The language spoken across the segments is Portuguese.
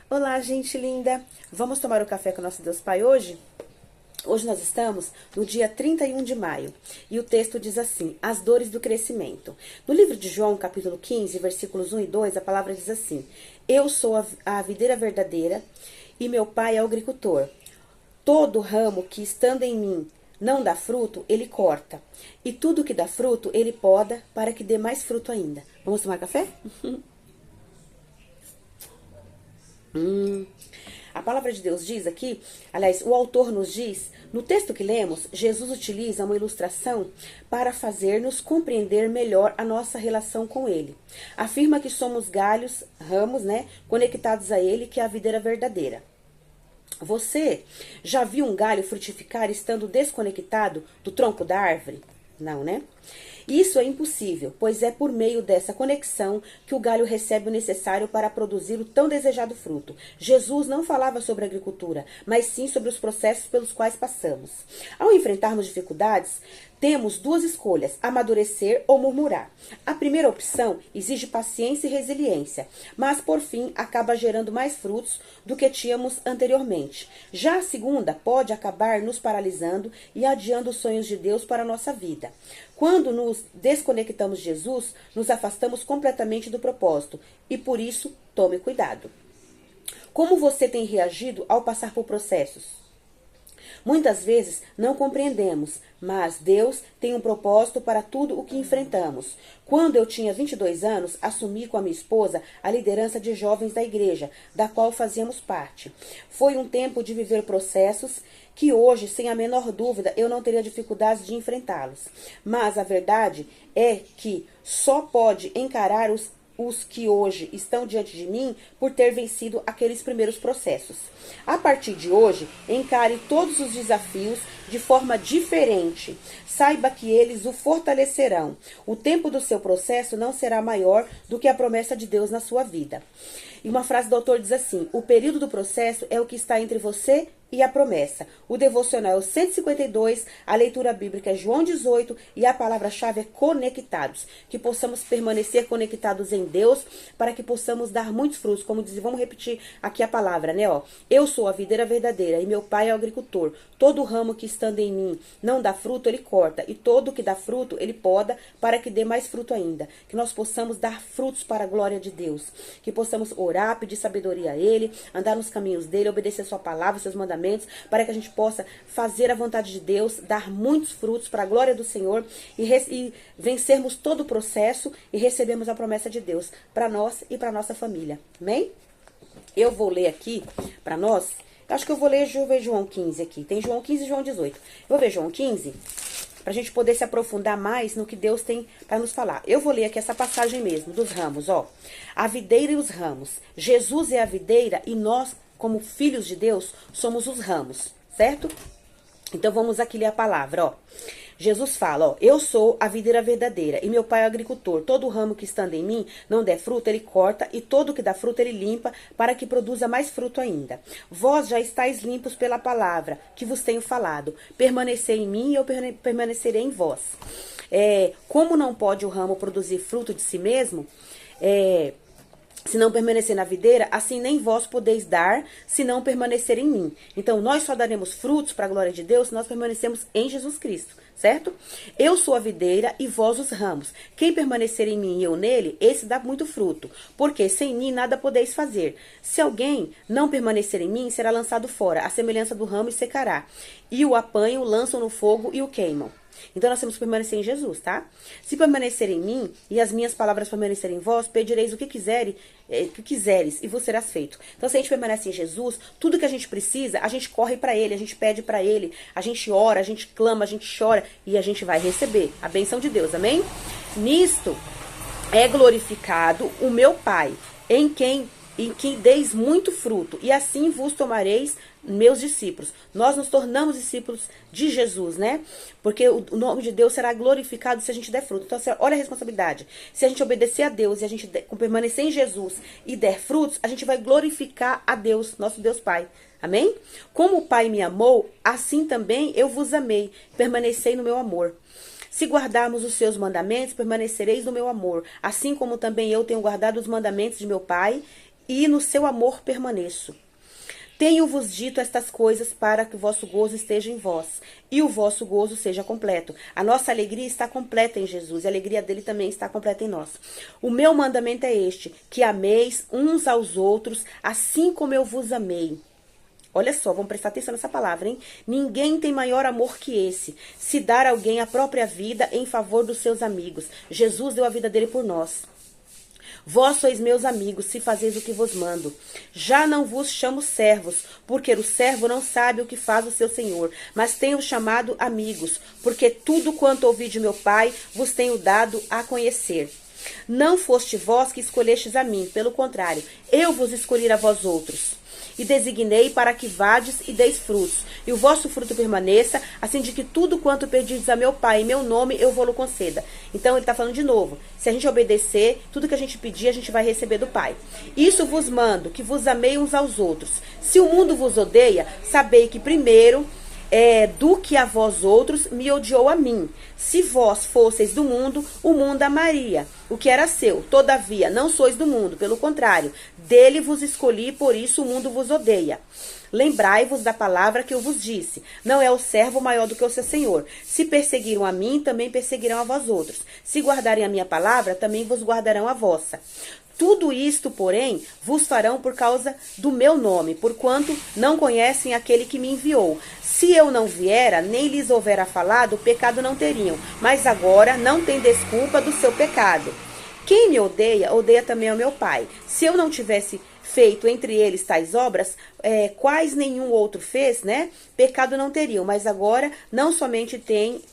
Olá, gente linda! Vamos tomar o café com o nosso Deus Pai hoje? Hoje nós estamos no dia 31 de maio e o texto diz assim: as dores do crescimento. No livro de João, capítulo 15, versículos 1 e 2, a palavra diz assim: eu sou a videira verdadeira e meu pai é o agricultor. Todo ramo que estando em mim não dá fruto, ele corta. E tudo que dá fruto, ele poda para que dê mais fruto ainda. Vamos tomar café? A palavra de Deus diz aqui, aliás, o autor nos diz, no texto que lemos, Jesus utiliza uma ilustração para fazer-nos compreender melhor a nossa relação com Ele. Afirma que somos galhos, ramos, conectados a Ele, que é a videira verdadeira. Você já viu um galho frutificar estando desconectado do tronco da árvore? Não, né? Isso é impossível, pois é por meio dessa conexão que o galho recebe o necessário para produzir o tão desejado fruto. Jesus não falava sobre agricultura, mas sim sobre os processos pelos quais passamos. Ao enfrentarmos dificuldades, temos duas escolhas: amadurecer ou murmurar. A primeira opção exige paciência e resiliência, mas por fim acaba gerando mais frutos do que tínhamos anteriormente. Já a segunda pode acabar nos paralisando e adiando os sonhos de Deus para a nossa vida. Quando nos desconectamos de Jesus, nos afastamos completamente do propósito e por isso, tome cuidado. Como você tem reagido ao passar por processos? Muitas vezes não compreendemos, mas Deus tem um propósito para tudo o que enfrentamos. Quando eu tinha 22 anos, assumi com a minha esposa a liderança de jovens da igreja, da qual fazíamos parte. Foi um tempo de viver processos que hoje, sem a menor dúvida, eu não teria dificuldades de enfrentá-los. Mas a verdade é que só pode encarar os que hoje estão diante de mim por ter vencido aqueles primeiros processos. A partir de hoje, encare todos os desafios de forma diferente. Saiba que eles o fortalecerão. O tempo do seu processo não será maior do que a promessa de Deus na sua vida. E uma frase do autor diz assim: o período do processo é o que está entre você e a promessa. O devocional é o 152, a leitura bíblica é João 18 e a palavra-chave é conectados. Que possamos permanecer conectados em Deus para que possamos dar muitos frutos. Como diz, vamos repetir aqui a palavra, né? Eu sou a videira verdadeira e meu pai é o agricultor. Todo ramo que estando em mim não dá fruto, ele corta. E todo que dá fruto, ele poda para que dê mais fruto ainda. Que nós possamos dar frutos para a glória de Deus. Que possamos orar, pedir sabedoria a Ele, andar nos caminhos dEle, obedecer a sua palavra, seus mandamentos, para que a gente possa fazer a vontade de Deus, dar muitos frutos para a glória do Senhor e vencermos todo o processo e recebermos a promessa de Deus para nós e para nossa família. Amém? Eu vou ler aqui para nós. Acho que eu vou ler João 15 aqui. Tem João 15 e João 18. Eu vou ver João 15 para a gente poder se aprofundar mais no que Deus tem para nos falar. Eu vou ler aqui essa passagem mesmo, dos ramos, A videira e os ramos. Jesus é a videira e nós, como filhos de Deus, somos os ramos, certo? Então vamos aqui ler a palavra, Jesus fala, eu sou a videira verdadeira e meu pai é o agricultor. Todo ramo que estando em mim não der fruto, ele corta, e todo que dá fruto, ele limpa, para que produza mais fruto ainda. Vós já estáis limpos pela palavra que vos tenho falado. Permanecei em mim e eu permanecerei em vós. Como não pode o ramo produzir fruto de si mesmo, se não permanecer na videira, assim nem vós podeis dar, se não permanecer em mim. Então, nós só daremos frutos para a glória de Deus se nós permanecermos em Jesus Cristo, certo? Eu sou a videira e vós os ramos. Quem permanecer em mim e eu nele, esse dá muito fruto, porque sem mim nada podeis fazer. Se alguém não permanecer em mim, será lançado fora, à semelhança do ramo, e secará. E o apanham, lançam no fogo e o queimam. Então nós temos que permanecer em Jesus, tá? Se permanecer em mim e as minhas palavras permanecerem em vós, pedireis o que quiseres e vos serás feito. Então se a gente permanece em Jesus, tudo que a gente precisa, a gente corre para Ele, a gente pede para Ele, a gente ora, a gente clama, a gente chora e a gente vai receber a bênção de Deus, amém? Nisto é glorificado o meu Pai, em quem deis muito fruto, e assim vos tomareis meus discípulos. Nós nos tornamos discípulos de Jesus, né? Porque o nome de Deus será glorificado se a gente der fruto. Então, olha a responsabilidade. Se a gente obedecer a Deus e a gente permanecer em Jesus e der frutos, a gente vai glorificar a Deus, nosso Deus Pai. Amém? Como o Pai me amou, assim também eu vos amei. Permanecei no meu amor. Se guardarmos os seus mandamentos, permanecereis no meu amor, assim como também eu tenho guardado os mandamentos de meu Pai e no seu amor permaneço. Tenho-vos dito estas coisas para que o vosso gozo esteja em vós e o vosso gozo seja completo. A nossa alegria está completa em Jesus e a alegria dele também está completa em nós. O meu mandamento é este, que ameis uns aos outros assim como eu vos amei. Olha só, vamos prestar atenção nessa palavra, hein? Ninguém tem maior amor que esse, se dar a alguém a própria vida em favor dos seus amigos. Jesus deu a vida dele por nós. Vós sois meus amigos, se fazeis o que vos mando. Já não vos chamo servos, porque o servo não sabe o que faz o seu senhor, mas tenho chamado amigos, porque tudo quanto ouvi de meu Pai vos tenho dado a conhecer. Não foste vós que escolhestes a mim, pelo contrário, eu vos escolhi a vós outros. E designei para que vades e deis frutos, e o vosso fruto permaneça, assim de que tudo quanto pedirdes a meu Pai em meu nome, eu vou-lo conceda. Então ele está falando de novo, se a gente obedecer, tudo que a gente pedir, a gente vai receber do Pai. Isso vos mando, que vos amei uns aos outros. Se o mundo vos odeia, sabei que primeiro do que a vós outros me odiou a mim. Se vós fosseis do mundo, o mundo amaria o que era seu. Todavia, não sois do mundo, pelo contrário, dele vos escolhi, por isso o mundo vos odeia. Lembrai-vos da palavra que eu vos disse. Não é o servo maior do que o seu senhor. Se perseguiram a mim, também perseguirão a vós outros. Se guardarem a minha palavra, também vos guardarão a vossa. Tudo isto, porém, vos farão por causa do meu nome, porquanto não conhecem aquele que me enviou. Se eu não viera, nem lhes houvera falado, pecado não teriam. Mas agora não tem desculpa do seu pecado. Quem me odeia, odeia também ao meu Pai. Se eu não tivesse feito entre eles tais obras, quais nenhum outro fez, né? Pecado não teriam, mas agora não somente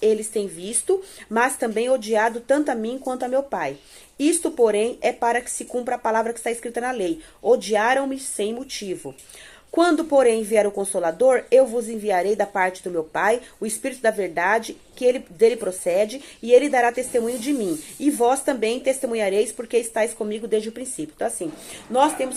eles têm visto, mas também odiado tanto a mim quanto a meu Pai. Isto, porém, é para que se cumpra a palavra que está escrita na lei. Odiaram-me sem motivo. Quando, porém, vier o Consolador, eu vos enviarei da parte do meu Pai, o Espírito da verdade, que dele procede, e ele dará testemunho de mim. E vós também testemunhareis, porque estáis comigo desde o princípio. Então, assim, nós temos...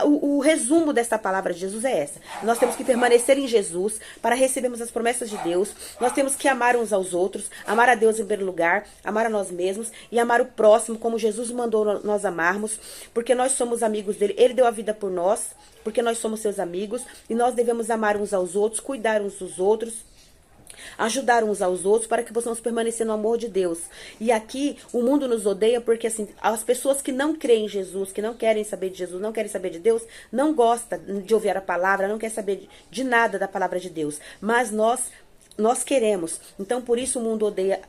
O resumo desta palavra de Jesus é essa. Nós temos que permanecer em Jesus para recebermos as promessas de Deus. Nós temos que amar uns aos outros, amar a Deus em primeiro lugar, amar a nós mesmos e amar o próximo como Jesus mandou nós amarmos, porque nós somos amigos dele. Ele deu a vida por nós, porque nós somos seus amigos, e nós devemos amar uns aos outros, cuidar uns dos outros, ajudar uns aos outros, para que possamos permanecer no amor de Deus. E aqui, o mundo nos odeia porque, assim, as pessoas que não creem em Jesus, que não querem saber de Jesus, não querem saber de Deus, não gostam de ouvir a palavra, não querem saber de nada da palavra de Deus. Mas nós queremos. Então, por isso o mundo odeia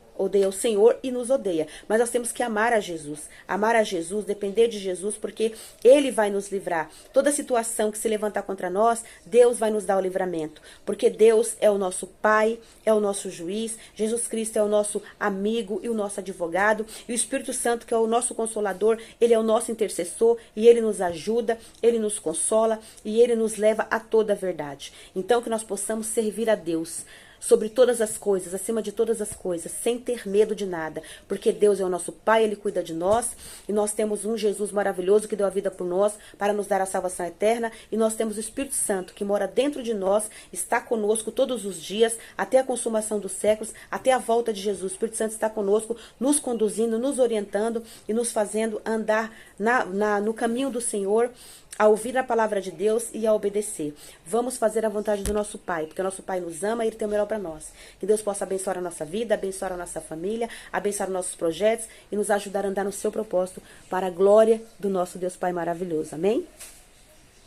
o Senhor e nos odeia. Mas nós temos que amar a Jesus. Amar a Jesus, depender de Jesus, porque Ele vai nos livrar. Toda situação que se levantar contra nós, Deus vai nos dar o livramento. Porque Deus é o nosso Pai, é o nosso juiz. Jesus Cristo é o nosso amigo e o nosso advogado. E o Espírito Santo, que é o nosso consolador, Ele é o nosso intercessor. E Ele nos ajuda, Ele nos consola e Ele nos leva a toda a verdade. Então, que nós possamos servir a Deus sobre todas as coisas, acima de todas as coisas, sem ter medo de nada, porque Deus é o nosso Pai, Ele cuida de nós, e nós temos um Jesus maravilhoso que deu a vida por nós, para nos dar a salvação eterna, e nós temos o Espírito Santo, que mora dentro de nós, está conosco todos os dias, até a consumação dos séculos, até a volta de Jesus. O Espírito Santo está conosco, nos conduzindo, nos orientando, e nos fazendo andar no caminho do Senhor, a ouvir a palavra de Deus e a obedecer. Vamos fazer a vontade do nosso Pai, porque o nosso Pai nos ama e Ele tem o melhor para nós. Que Deus possa abençoar a nossa vida, abençoar a nossa família, abençoar os nossos projetos e nos ajudar a andar no seu propósito para a glória do nosso Deus Pai maravilhoso. Amém?